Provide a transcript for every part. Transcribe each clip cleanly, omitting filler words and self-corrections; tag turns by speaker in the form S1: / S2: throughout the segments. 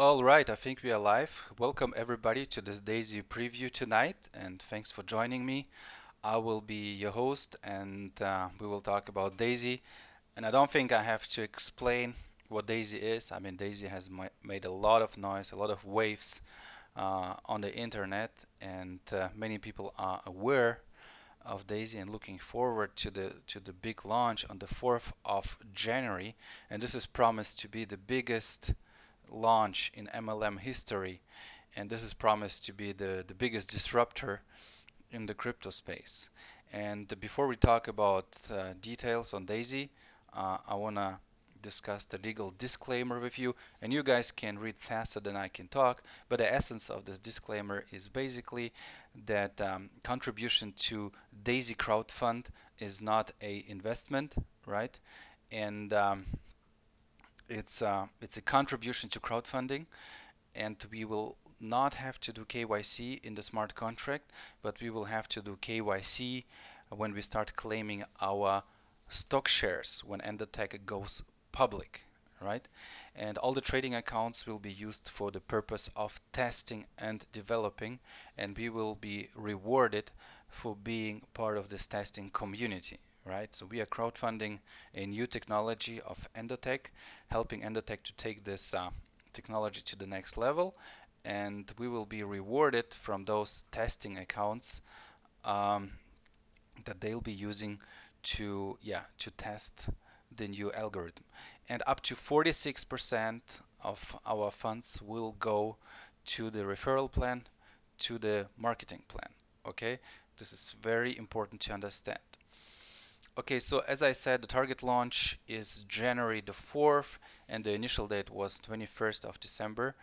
S1: All right, I think we are live. Welcome everybody to this Daisy preview tonight, and thanks for joining me. I will be your host, and we will talk about Daisy. And I don't think I have to explain what Daisy is. I mean, Daisy has made a lot of noise, a lot of waves on the internet, and many people are aware of Daisy and looking forward to the big launch on the 4th of January. And this is promised to be the biggest launch in MLM history, and this is promised to be the biggest disruptor in the crypto space. And before we talk about details on Daisy, I want to discuss the legal disclaimer with you. And you guys can read faster than I can talk, but the essence of this disclaimer is basically that contribution to Daisy crowdfund is not a investment, right? And it's a contribution to crowdfunding, and we will not have to do KYC in the smart contract, but we will have to do KYC when we start claiming our stock shares when Endotech goes public, right? And all the trading accounts will be used for the purpose of testing and developing, and we will be rewarded for being part of this testing community, right? So we are crowdfunding a new technology of Endotech, helping Endotech to take this technology to the next level, and we will be rewarded from those testing accounts um, that they'll be using to test the new algorithm. And up to 46% of our funds will go to the referral plan, to the marketing plan. Okay, this is very important to understand. Okay, so as I said, the target launch is January the 4th, and the initial date was 21st of December.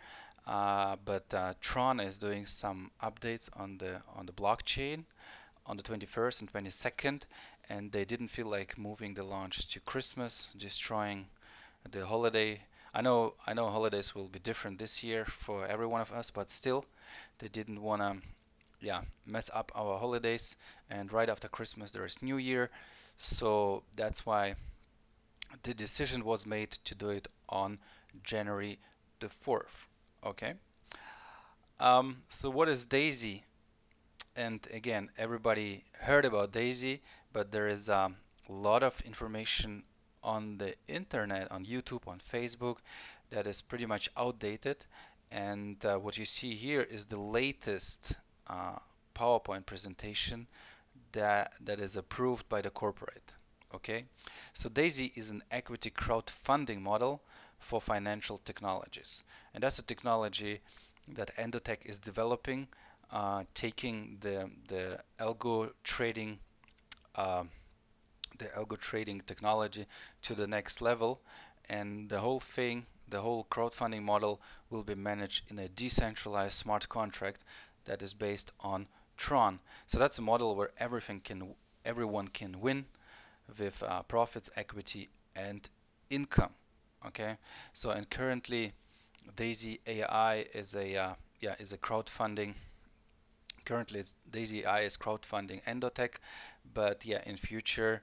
S1: But Tron is doing some updates on the blockchain on the 21st and 22nd, and they didn't feel like moving the launch to Christmas, destroying the holiday. I know holidays will be different this year for every one of us, but still, they didn't want to mess up our holidays. And right after Christmas there is New Year, so that's why the decision was made to do it on January the 4th. Okay. So what is Daisy? And again, everybody heard about Daisy, but there is a lot of information on the internet, on YouTube, on Facebook, that is pretty much outdated. And what you see here is the latest uh, PowerPoint presentation that is approved by the corporate. Okay, so Daisy is an equity crowdfunding model for financial technologies, and that's a technology that Endotech is developing, taking uh, the algo trading technology to the next level, and the whole crowdfunding model will be managed in a decentralized smart contract that is based on Tron. So that's a model where everyone can win with profits, equity, and income. Okay, so and currently Daisy AI is a crowdfunding. Currently, Daisy AI is crowdfunding Endotech, but yeah, in future,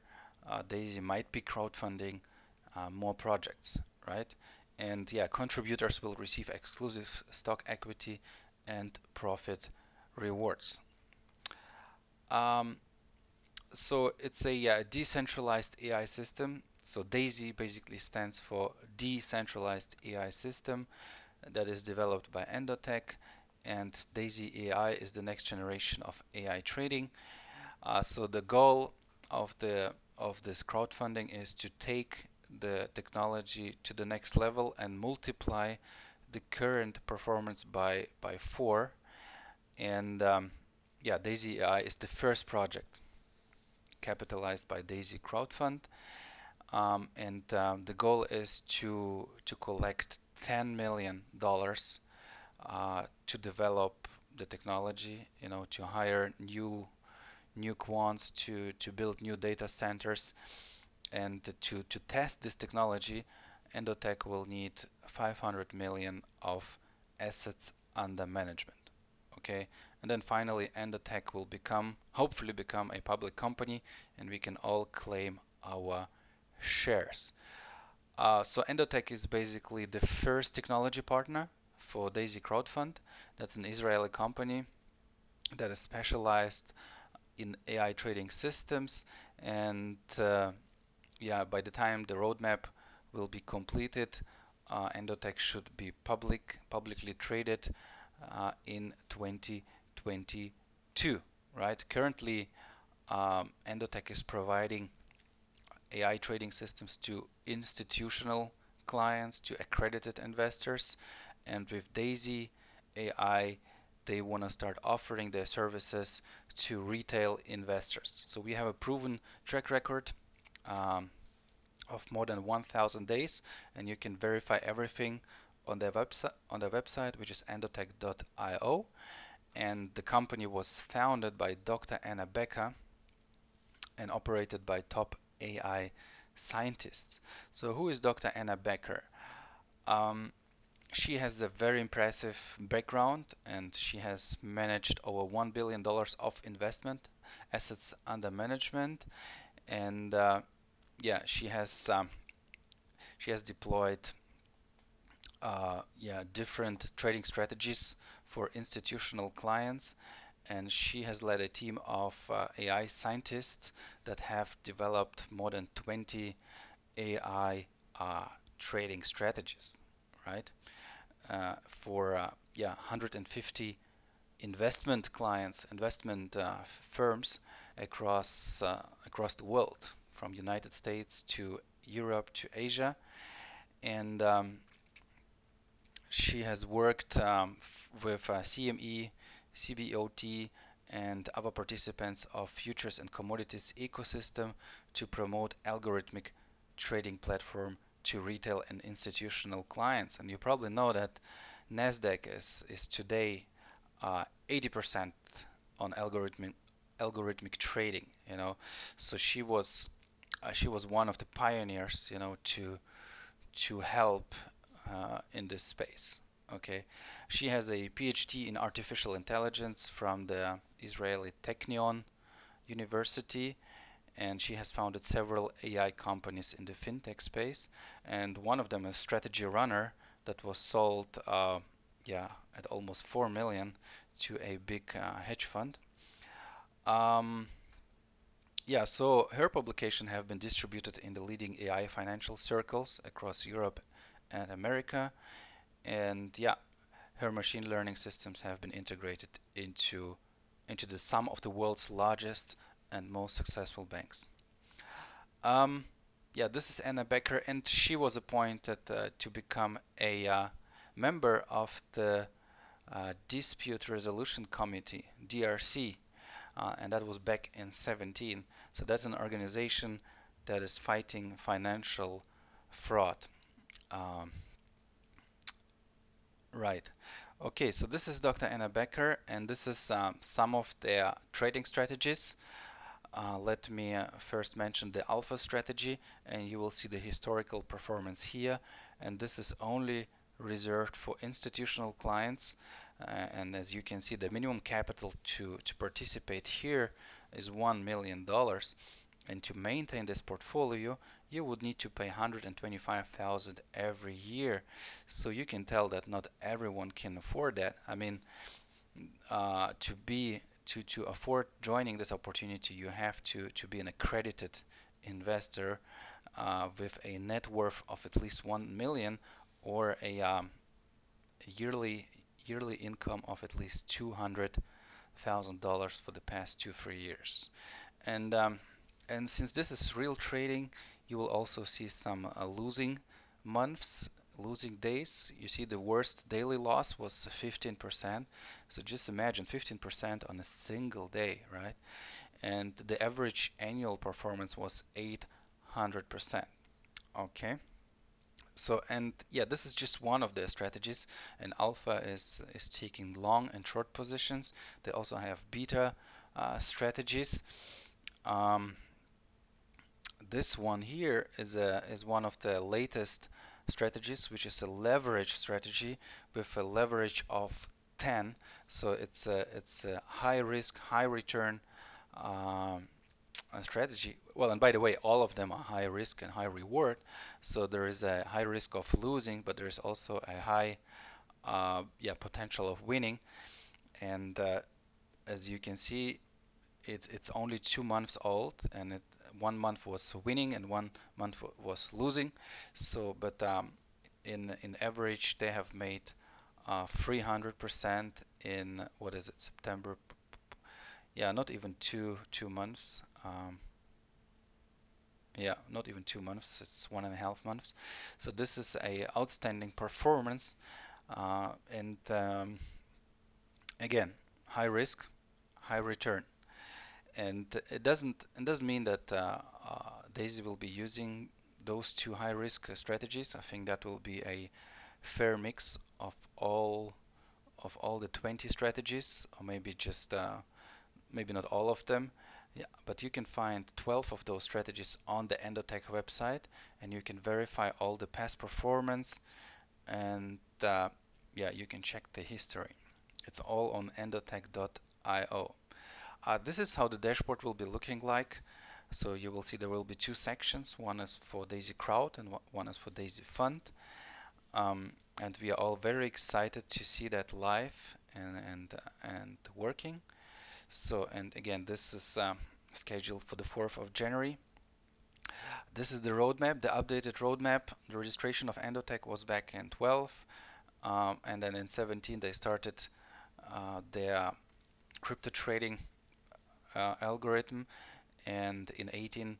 S1: Daisy might be crowdfunding more projects, right? And yeah, contributors will receive exclusive stock equity and profit rewards. Um, so it's a decentralized AI system. So Daisy basically stands for Decentralized AI System that is developed by Endotech, and Daisy AI is the next generation of AI trading. So the goal of the of this crowdfunding is to take the technology to the next level and multiply the current performance by four. And yeah, Daisy AI is the first project capitalized by Daisy Crowdfund, and the goal is to collect $10 million to develop the technology, to hire new quants to build new data centers, and to test this technology. Endotech will need 500 million of assets under management. Okay, and then finally Endotech will hopefully become a public company, and we can all claim our shares. So Endotech is basically the first technology partner for Daisy Crowdfund. That's an Israeli company that is specialized in AI trading systems. And yeah, by the time the roadmap will be completed, Endotech should be publicly traded in 2022, right? Currently, Endotech is providing AI trading systems to institutional clients, to accredited investors, and with Daisy AI, they want to start offering their services to retail investors. So we have a proven track record um, of more than 1,000 days, and you can verify everything on their website, which is endotech.io. And the company was founded by Dr. Anna Becker and operated by top AI scientists. So who is Dr. Anna Becker? Um, she has a very impressive background, and she has managed over $1 billion of investment assets under management. And yeah, she has deployed yeah, different trading strategies for institutional clients, and she has led a team of AI scientists that have developed more than 20 AI trading strategies, right? For yeah, 150 investment clients, investment firms across the world, from United States to Europe to Asia, and she has worked with CME, CBOT, and other participants of futures and commodities ecosystem to promote algorithmic trading platform to retail and institutional clients. And you probably know that Nasdaq is today 80% on algorithmic trading. So she was one of the pioneers, to help in this space. Okay, she has a PhD in artificial intelligence from the Israeli Technion University, and she has founded several AI companies in the fintech space, and one of them is Strategy Runner that was sold, yeah, at almost 4 million to a big hedge fund. Um, yeah, so her publication have been distributed in the leading AI financial circles across Europe and America, and yeah, her machine learning systems have been integrated into the some of the world's largest and most successful banks. Um, yeah, this is Anna Becker, and she was appointed to become a member of the Dispute Resolution Committee, DRC, and that was back in 17. So that's an organization that is fighting financial fraud. Um, right. Okay, so this is Dr. Anna Becker, and this is some of their trading strategies. Let me first mention the alpha strategy, and you will see the historical performance here. And this is only reserved for institutional clients. And as you can see, the minimum capital to participate here is $1 million. And to maintain this portfolio, you would need to pay 125,000 every year. So you can tell that not everyone can afford that. I mean, to afford joining this opportunity, you have to be an accredited investor with a net worth of at least 1 million or a yearly yearly income of at least $200,000 for the past 2-3 years. And and since this is real trading, you will also see some losing months, losing days. You see the worst daily loss was 15%. So just imagine 15% on a single day, right? And the average annual performance was 800%. Okay. So, and yeah, this is just one of the strategies. And alpha is taking long and short positions. They also have beta strategies. Um, this one here is one of the latest strategies, which is a leverage strategy with a leverage of 10. So it's a high risk, high return um, strategy. Well, and by the way, all of them are high risk and high reward. So there is a high risk of losing, but there is also a high yeah, potential of winning. And as you can see, it's only 2 months old, and 1 month was winning and 1 month was losing. So, but in average, they have made 300% in, what is it, September? Yeah, not even two months. Yeah, not even 2 months. It's 1.5 months. So this is a outstanding performance, and again, high risk, high return. And it doesn't mean that Daisy will be using those two high risk strategies. I think that will be a fair mix of all the 20 strategies, or maybe just maybe not all of them. Yeah, but you can find 12 of those strategies on the Endotech website, and you can verify all the past performance, and yeah, you can check the history. It's all on endotech.io. This is how the dashboard will be looking like. So you will see there will be two sections. One is for Daisy Crowd and one is for Daisy Fund. And we are all very excited to see that live and working. So, and again, this is scheduled for the 4th of January. This is the roadmap, the updated roadmap. The registration of Endotech was back in 12, and then in 17 they started their crypto trading algorithm, and in 18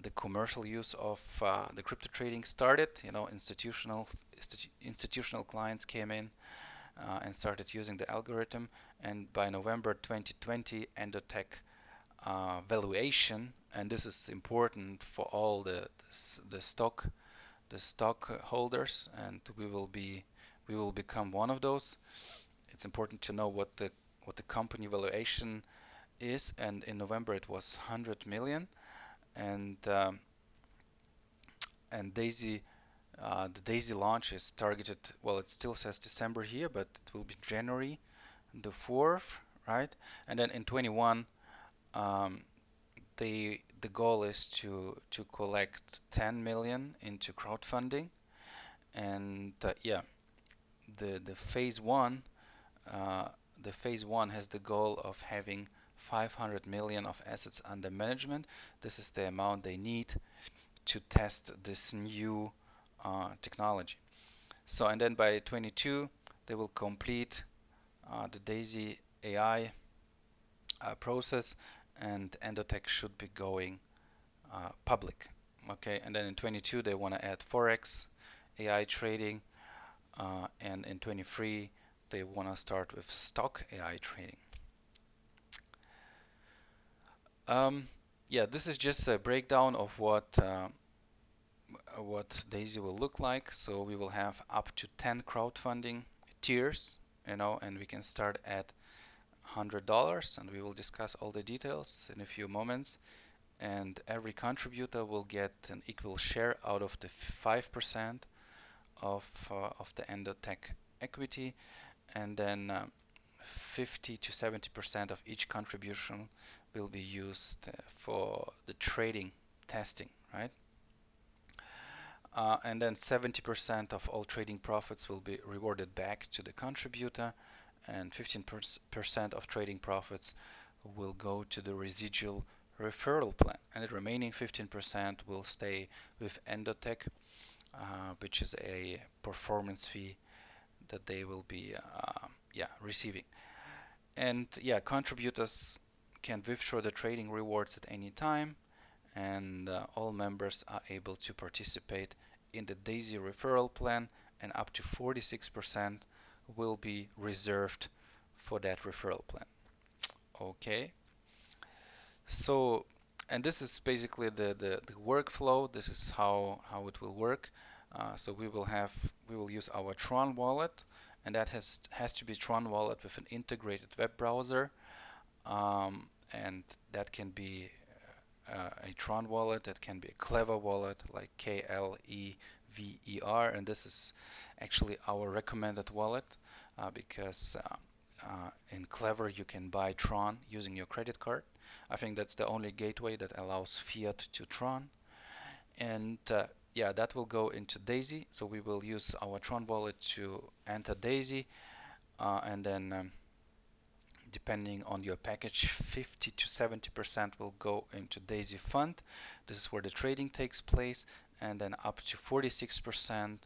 S1: the commercial use of the crypto trading started. You know, institutional clients came in and started using the algorithm, and by November 2020, Endotech valuation, and this is important for all the stock the stockholders, and we will become one of those. It's important to know what the company valuation is, and in November it was 100 million, and Daisy, the Daisy launch is targeted. Well, it still says December here, but it will be January the 4th, right? And then in 21, um, the goal is to collect 10 million into crowdfunding, and yeah, the phase one, uh, the phase one has the goal of having 500 million of assets under management. This is the amount they need to test this new technology. So, and then by 22, they will complete the Daisy AI process, and Endotech should be going public. Okay, and then in 22 they want to add forex, AI trading, and in 23 they want to start with stock AI trading. Um, yeah, this is just a breakdown of what Daisy will look like. So we will have up to 10 crowdfunding tiers, you know, and we can start at $100, and we will discuss all the details in a few moments. And every contributor will get an equal share out of the 5% of the Endotech equity, and then 50 to 70% of each contribution will be used for the trading testing, right? And then 70% of all trading profits will be rewarded back to the contributor, and 15% of trading profits will go to the residual referral plan, and the remaining 15% will stay with Endotech, which is a performance fee that they will be yeah, receiving. And yeah, contributors can withdraw the trading rewards at any time, and all members are able to participate in the Daisy referral plan, and up to 46% will be reserved for that referral plan. Okay, so, and this is basically the workflow. This is how it will work. So we will use our Tron wallet, and that has to be Tron wallet with an integrated web browser, and that can be a Tron wallet, that can be a Clever wallet, like Klever, and this is actually our recommended wallet, because in Clever you can buy Tron using your credit card. I think that's the only gateway that allows fiat to Tron. And yeah, that will go into Daisy. So we will use our Tron wallet to enter Daisy, and then depending on your package, 50 to 70% will go into Daisy Fund. This is where the trading takes place, and then up to 46%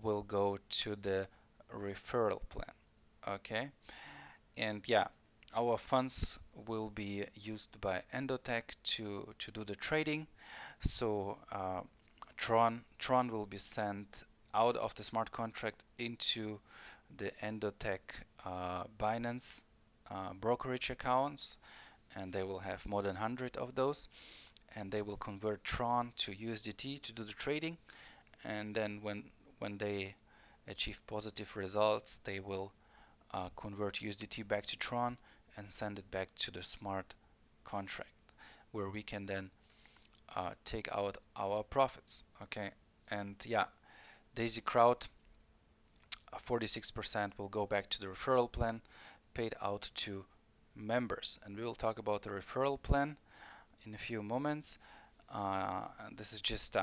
S1: will go to the referral plan. Okay, and yeah, our funds will be used by Endotech to do the trading. So Tron will be sent out of the smart contract into the Endotech Binance brokerage accounts, and they will have more than 100 of those, and they will convert Tron to USDT to do the trading, and then when they achieve positive results, they will convert USDT back to Tron and send it back to the smart contract, where we can then take out our profits. Okay, and yeah, Daisy Crowd, 46% will go back to the referral plan paid out to members, and we will talk about the referral plan in a few moments. And this is just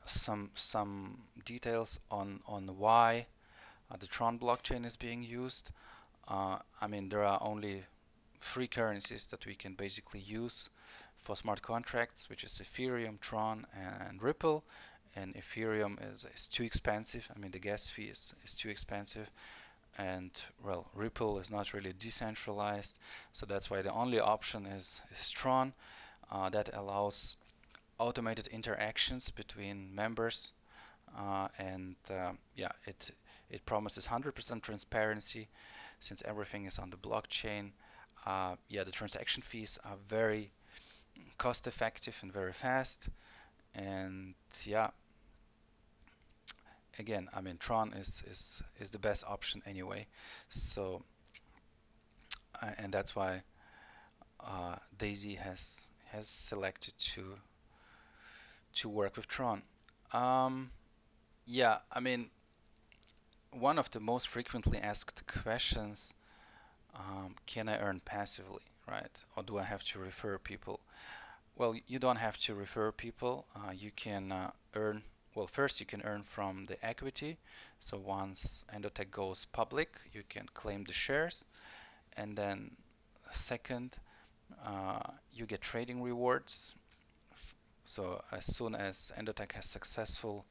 S1: some details on why the Tron blockchain is being used. I mean, there are only three currencies that we can basically use for smart contracts, which is Ethereum, Tron, and Ripple. And Ethereum is too expensive. I mean, the gas fee is too expensive. And well, Ripple is not really decentralized. So that's why the only option is Tron. That allows automated interactions between members. And yeah, it promises 100% transparency since everything is on the blockchain. Yeah, the transaction fees are very cost effective and very fast. And yeah, again, I mean, Tron is the best option anyway. So, and that's why Daisy has selected to work with Tron. Um, yeah, I mean, one of the most frequently asked questions, can I earn passively, right? Or do I have to refer people? Well, you don't have to refer people. You can earn, well, first you can earn from the equity. So once Endotech goes public, you can claim the shares. And then second, you get trading rewards. So as soon as Endotech has successful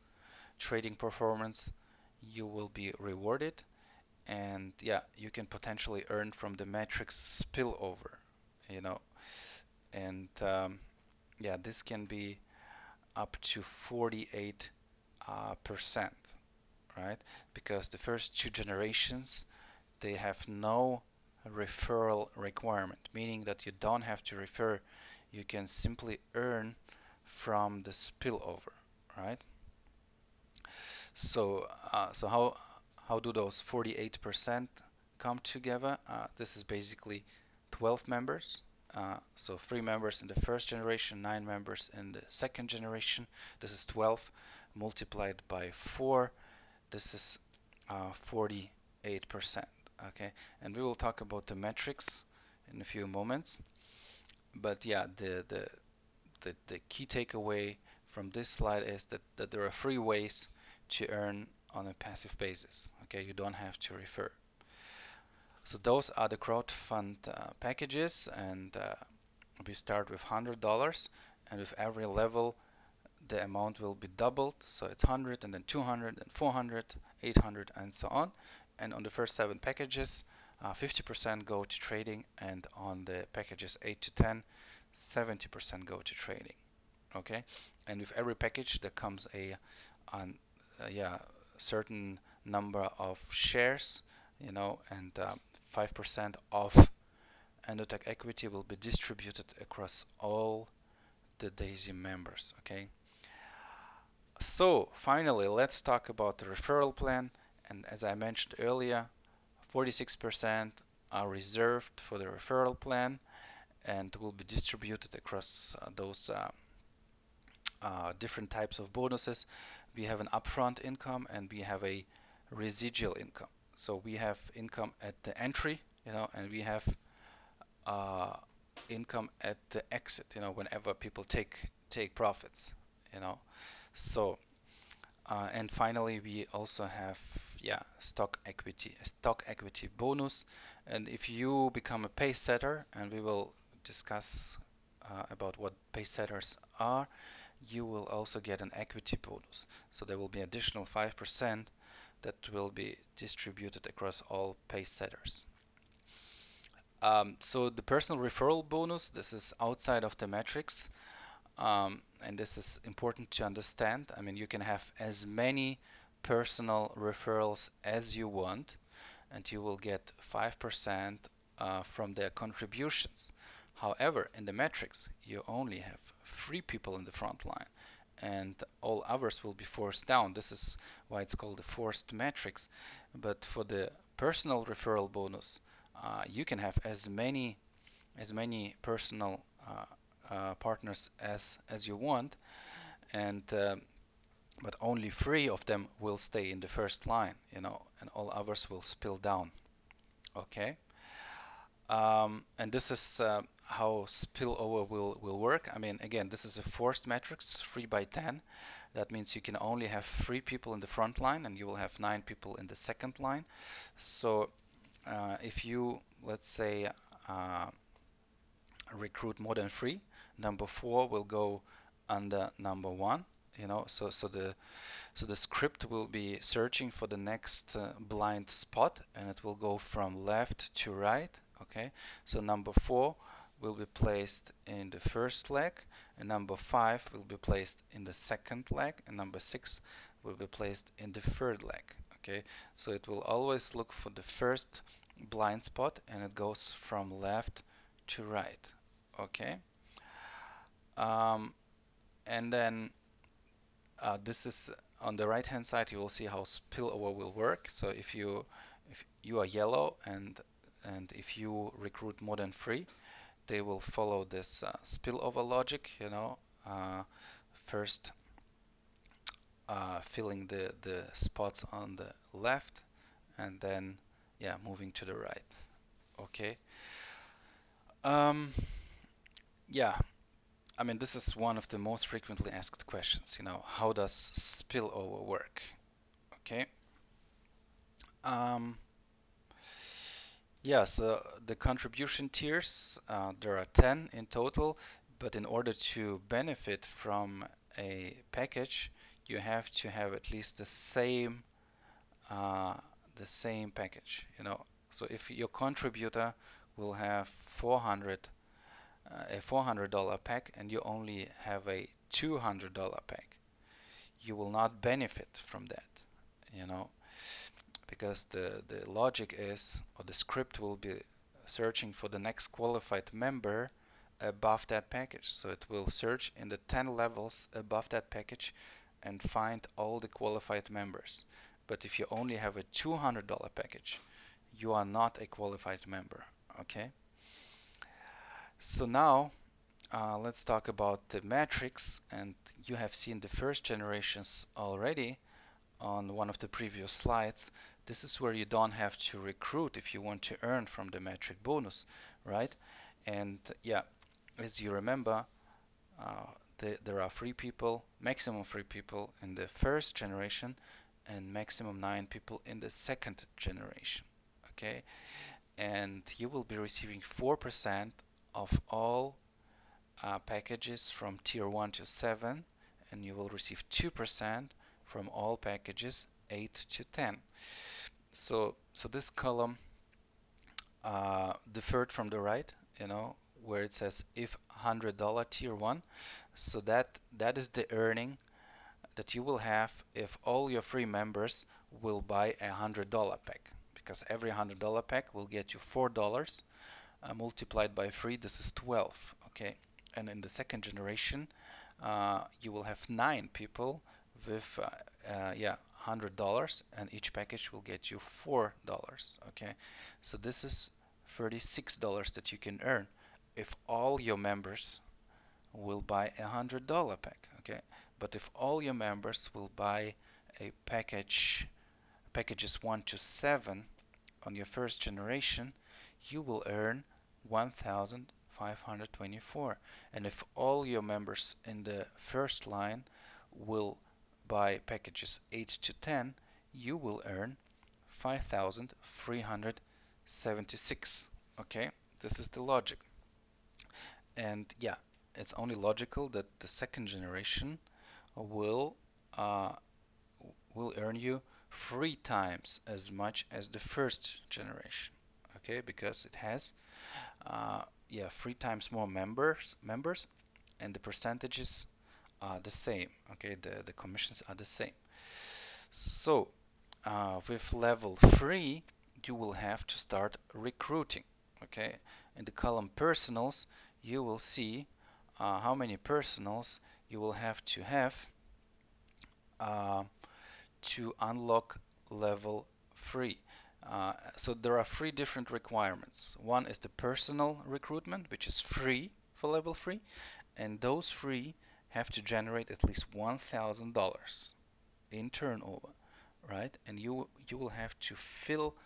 S1: trading performance, you will be rewarded. And yeah, you can potentially earn from the metrics spillover, you know. And yeah, this can be up to 48 percent, right? Because the first two generations they have no referral requirement, meaning that you don't have to refer. You can simply earn from the spillover, right? So how do those 48% come together? This is basically 12 members. So 3 members in the first generation, 9 members in the second generation. This is 12 multiplied by 4. This is 48%. Okay, and we will talk about the metrics in a few moments. But yeah, the key takeaway from this slide is that there are 3 ways to earn on a passive basis. Okay, you don't have to refer. So those are the crowdfund packages, and we start with $100, and with every level the amount will be doubled. So it's 100, and then 200, and 400, 800, and so on. And on the first 7 packages, 50% go to trading, and on the packages 8 to 10, 70% go to trading. Okay, and with every package there comes an, yeah, certain number of shares, you know, and 5% of Endotech equity will be distributed across all the Daisy members. Okay, so finally let's talk about the referral plan. And as I mentioned earlier, 46% are reserved for the referral plan and will be distributed across those different types of bonuses. We have an upfront income and we have a residual income. So we have income at the entry, you know, and we have uh, income at the exit, you know, whenever people take profits, you know. So and finally, we also have, yeah, stock equity bonus. And if you become a pace setter, and we will discuss about what pace setters are, you will also get an equity bonus. So there will be additional 5% that will be distributed across all pace setters. So the personal referral bonus, this is outside of the metrics. And this is important to understand. I mean, you can have as many personal referrals as you want, and you will get 5% from their contributions. However, in the metrics, you only have 3 people in the front line, and all others will be forced down. This is why it's called the forced metrics. But for the personal referral bonus, you can have as many personal partners as you want, and but only 3 of them will stay in the first line, and all others will spill down. Okay, and this is how spillover will work. I mean, again, this is a forced matrix, 3 by 10. That means you can only have 3 people in the front line, and you will have 9 people in the second line. So if you, let's say, uh, recruit more than 3, number 4 will go under number 1. So the script will be searching for the next blind spot, and it will go from left to right. Okay, so number 4 will be placed in the first leg, and number 5 will be placed in the second leg, and number 6 will be placed in the third leg. Okay, so it will always look for the first blind spot, and it goes from left to right. Okay, um, and then this is on the right hand side. You will see how spillover will work. So if you are yellow, and if you recruit more than 3, they will follow this spillover logic. First filling the spots on the left, and then, yeah, moving to the right. Okay. Um, yeah, I mean, this is one of the most frequently asked questions. How does spillover work? Okay. Um, yeah, so the contribution tiers, there are 10 in total, but in order to benefit from a package, you have to have at least uh, the same package. So if your contributor will have a $400 pack, and you only have a $200 pack, you will not benefit from that. You know, because the logic is, or the script will be searching for the next qualified member above that package. So it will search in the 10 levels above that package and find all the qualified members. But if you only have a $200 package, you are not a qualified member. Okay? So now let's talk about the metrics, and you have seen the first generations already on one of the previous slides. This is where you don't have to recruit if you want to earn from the metric bonus, right? And yeah, as you remember, uh, there are 3 people, maximum 3 people in the first generation, and maximum 9 people in the second generation. Okay, and you will be receiving 4% of all packages from tier 1 to 7, and you will receive 2% from all packages 8 to 10. So this column, the third from the right, where it says if $100 tier 1, so that is the earning that you will have if all your free members will buy a $100 pack, because every $100 pack will get you $4 multiplied by 3. This is 12. Okay, and in the second generation, you will have 9 people with yeah, $100, and each package will get you $4. Okay, so this is $36 that you can earn if all your members will buy a $100 pack. Okay, but if all your members will buy a packages 1 to 7 on your first generation, you will earn 1,524. And if all your members in the first line will buy packages 8 to 10, you will earn 5,376. Okay, this is the logic. And yeah, it's only logical that the second generation will uh, will earn you 3 times as much as the first generation. Okay, because it has yeah 3 times more members, and the percentages are the same. Okay, the commissions are the same. So with level 3, you will have to start recruiting. Okay, in the column personals, you will see how many personals you will have uh, to unlock level 3. So there are 3 different requirements. One is the personal recruitment, which is free for level 3, and those 3 have to generate at least $1,000 in turnover, right? And you will have to fill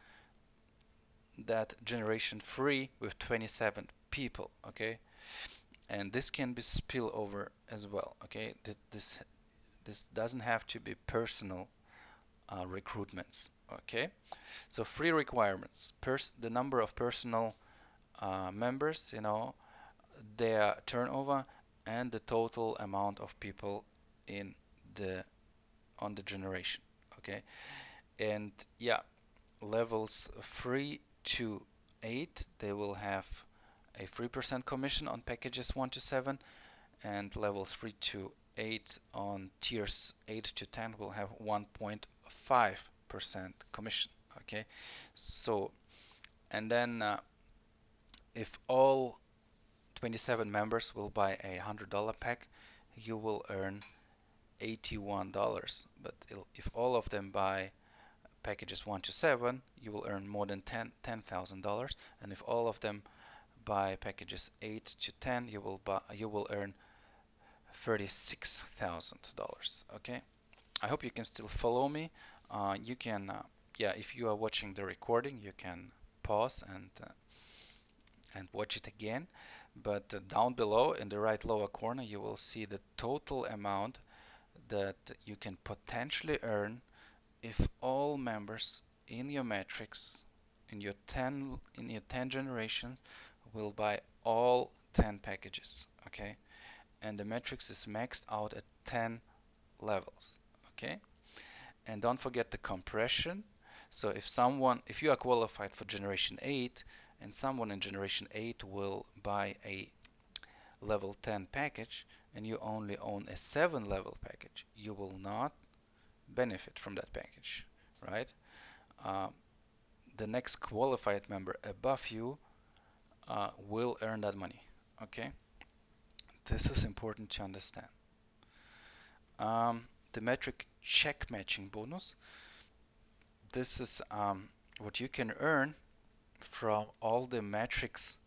S1: that generation 3 with 27 people, okay? And this can be spillover as well, okay? This doesn't have to be personal recruitments, okay? So 3 requirements: the number of personal members, their turnover, and the total amount of people in the on the generation, okay? And yeah, levels 3 to 8, they will have a 3% commission on packages 1 to 7, and levels 3 to 8 on tiers 8 to 10 will have 1.5% commission. Okay, so and then if all 27 members will buy a $100 pack, you will earn $81. But if all of them buy packages 1 to 7, you will earn more than $10,000. And if all of them buy packages 8 to 10, you will earn $36,000. Okay, I hope you can still follow me. You can, yeah, if you are watching the recording, you can pause and watch it again. But down below in the right lower corner, you will see the total amount that you can potentially earn if all members in your matrix in your 10 generations will buy all 10 packages. Okay, and the matrix is maxed out at 10 levels. Okay, and don't forget the compression. So if you are qualified for generation 8 and someone in generation 8 will buy a level 10 package and you only own a 7 level package, you will not benefit from that package, right? Uh, the next qualified member above you will earn that money. Okay, this is important to understand. The metric check matching bonus. This is what you can earn from all the metrics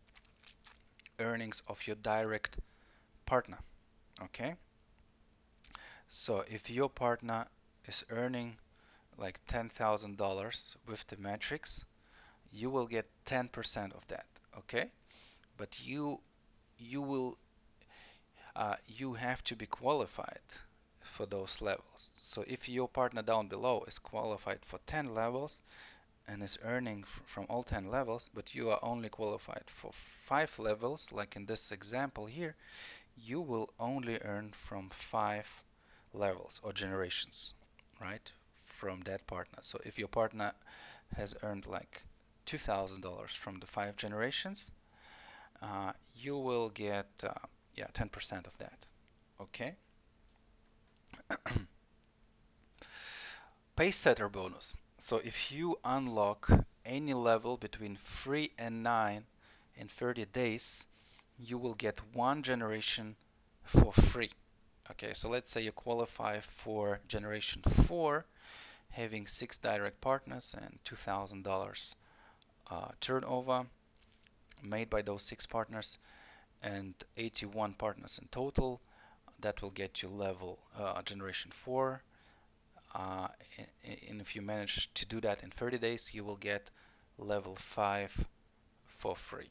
S1: earnings of your direct partner. Okay, so if your partner is earning like $10,000 with the metrics, you will get 10% of that. Okay, but you have to be qualified for those levels. So if your partner down below is qualified for 10 levels and is earning from all 10 levels, but you are only qualified for 5 levels, like in this example here, you will only earn from 5 levels or generations, right? From that partner. So if your partner has earned like $2,000 from the 5 generations, you will get yeah 10% of that. Okay. Pace setter bonus. So if you unlock any level between 3 and 9 in 30 days, you will get 1 generation for free. Okay, so let's say you qualify for generation 4, having 6 direct partners and $2,000 turnover made by those 6 partners and 81 partners in total. That will get you level generation 4. Uh, and if you manage to do that in 30 days, you will get level 5 for free.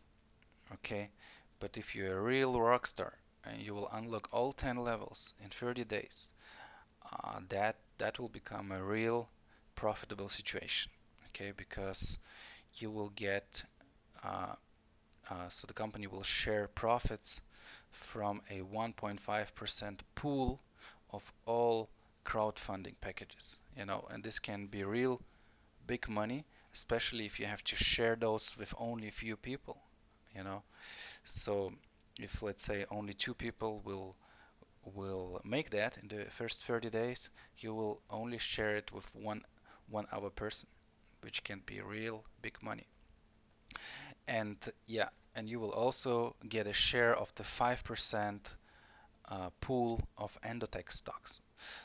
S1: Okay, but if you're a real rock star and you will unlock all 10 levels in 30 days, that will become a real profitable situation. Okay, because you will get uh, so the company will share profits from a 1.5% pool of all crowdfunding packages, and this can be real big money, especially if you have to share those with only a few people, you know. So if let's say only two people will make that in the first 30 days, you will only share it with one other person, which can be real big money. And yeah, and you will also get a share of the 5% pool of Endotech stocks.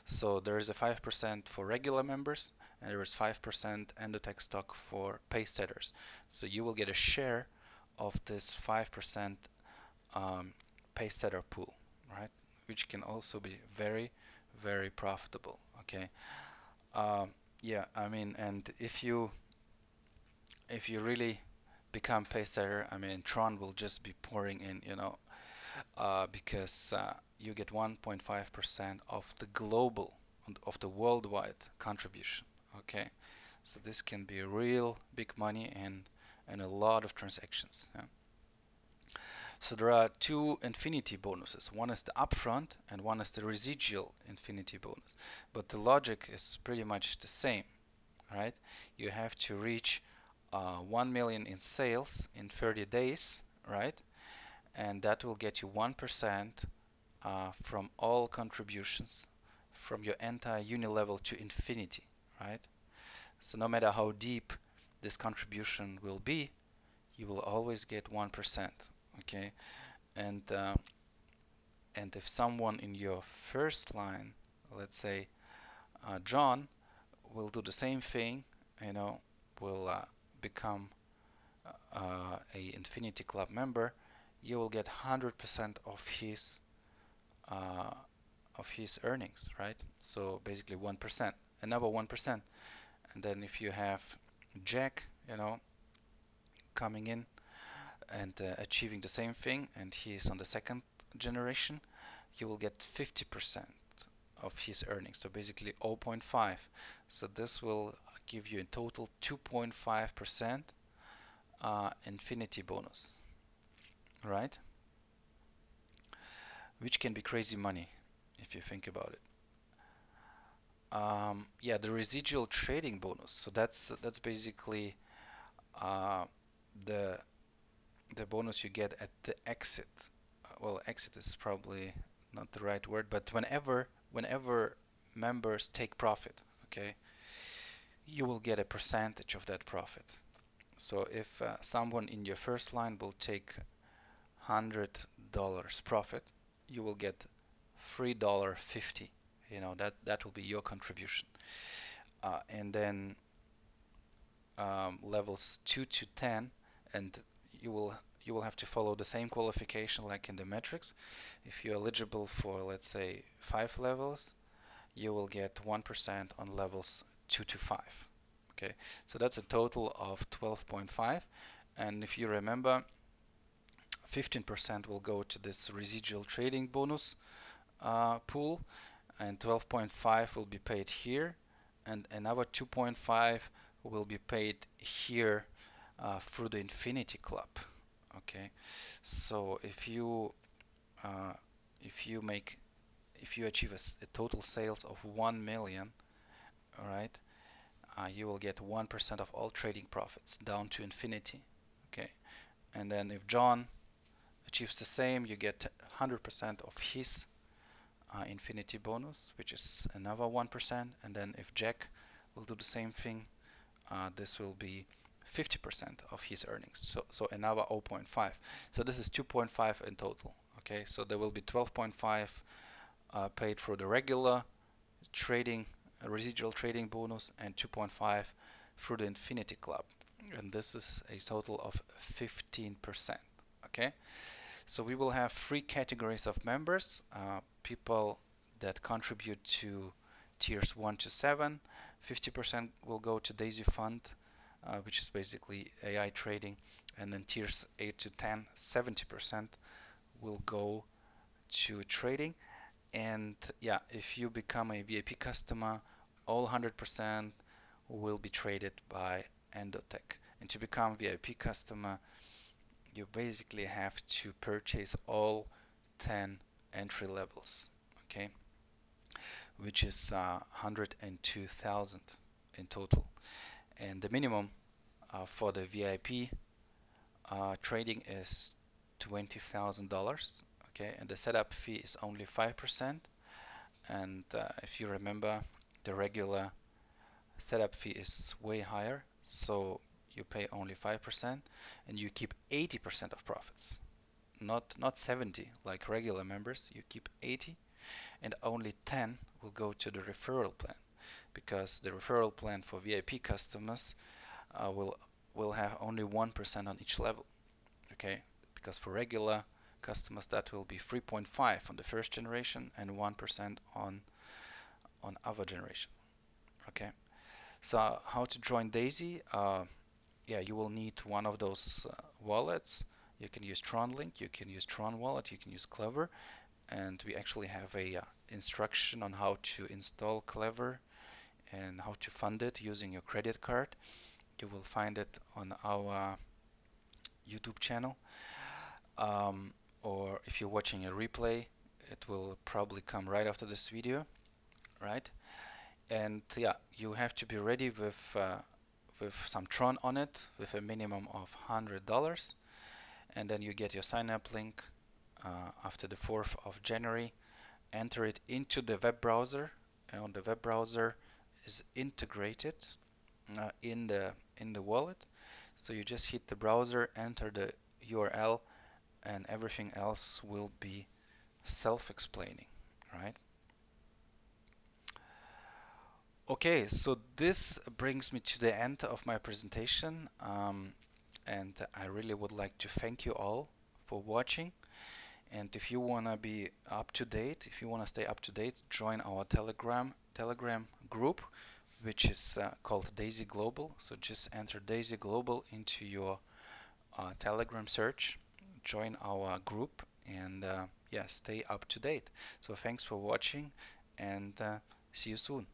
S1: So there is a 5% for regular members, and there is 5% Endotech stock for pace setters. So you will get a share of this 5% pace setter pool, right? Which can also be very, very profitable. Okay. Yeah, I mean, and if you really become pace setter, I mean, Tron will just be pouring in, because you get 1.5% of the global, of the worldwide contribution. Okay, so this can be real big money and a lot of transactions. Yeah. So there are two infinity bonuses. One is the upfront and one is the residual infinity bonus. But the logic is pretty much the same, right? You have to reach 1 million in sales in 30 days, right? And that will get you 1% from all contributions from your entire uni level to infinity, right? So no matter how deep this contribution will be, you will always get 1%, okay? And and if someone in your first line, let's say John, will do the same thing, you know, will become a Infinity Club member, you will get 100% uh, of his earnings, right? So basically 1%, another 1%. And then if you have Jack, coming in and achieving the same thing, and he is on the second generation, you will get 50% of his earnings. So basically 0.5. So this will give you in total 2.5% infinity bonus, right? Which can be crazy money if you think about it. Yeah, the residual trading bonus. So that's basically uh, the the bonus you get at the exit. Well, exit is probably not the right word, but whenever members take profit, okay, you will get a percentage of that profit. So if someone in your first line will take $100 profit, you will get $3.50. That will be your contribution. And then levels 2 to 10, and you will you will have to follow the same qualification like in the metrics. If you're eligible for, let's say, 5 levels, you will get 1% on levels 2 to 5. Okay, so that's a total of 12.5. And if you remember, 15% will go to this residual trading bonus pool, and 12.5 will be paid here, and another 2.5 will be paid here through the Infinity Club. Okay, so uh, if you make if you achieve a total sales of 1 million, all right, you will get 1% of all trading profits down to infinity. Okay, and then if John achieves the same, you get 100% of his infinity bonus, which is another 1%. And then if Jack will do the same thing, this will be 50% of his earnings. So another 0.5. So this is 2.5 in total. Okay, so there will be 12.5 paid for the regular trading, residual trading bonus, and 2.5 through the Infinity Club. And this is a total of 15%. Okay, so we will have three categories of members: people that contribute to tiers 1 to 7. 50% will go to Daisy Fund, which is basically AI trading, and then tiers 8 to 10, 70% will go to trading, And yeah, if you become a VIP customer, all 100% will be traded by Endotech. And to become VIP customer, you basically have to purchase all 10 entry levels, okay, which is 102,000 in total. And the minimum for the VIP trading is $20,000, okay, and the setup fee is only 5%. And if you remember, the regular setup fee is way higher, so you pay only 5% and you keep 80% of profits. Not 70 like regular members, you keep 80, and only 10 will go to the referral plan, because the referral plan for VIP customers uh, will will have only 1% on each level, okay? Because for regular customers that will be 3.5 on the first generation and 1% on other generation, okay? So how to join Daisy? Yeah, you will need one of those wallets. You can use TronLink, you can use Tron Wallet, you can use Clever, and we actually have a instruction on how to install Clever and how to fund it using your credit card. You will find it on our YouTube channel, um, or if you're watching a replay, it will probably come right after this video, right? And yeah, you have to be ready with some Tron on it, with a minimum of $100, and then you get your sign up link after the 4th of January. Enter it into the web browser, and on the web browser is integrated in the wallet. So you just hit the browser, enter the URL, and everything else will be self-explaining, right? Okay, so this brings me to the end of my presentation, and I really would like to thank you all for watching. And if you want to be up to date, if you want to stay up to date, join our Telegram group, which is called Daisy Global. So just enter Daisy Global into your Telegram search, join our group, and yeah, stay up to date. So thanks for watching, and see you soon.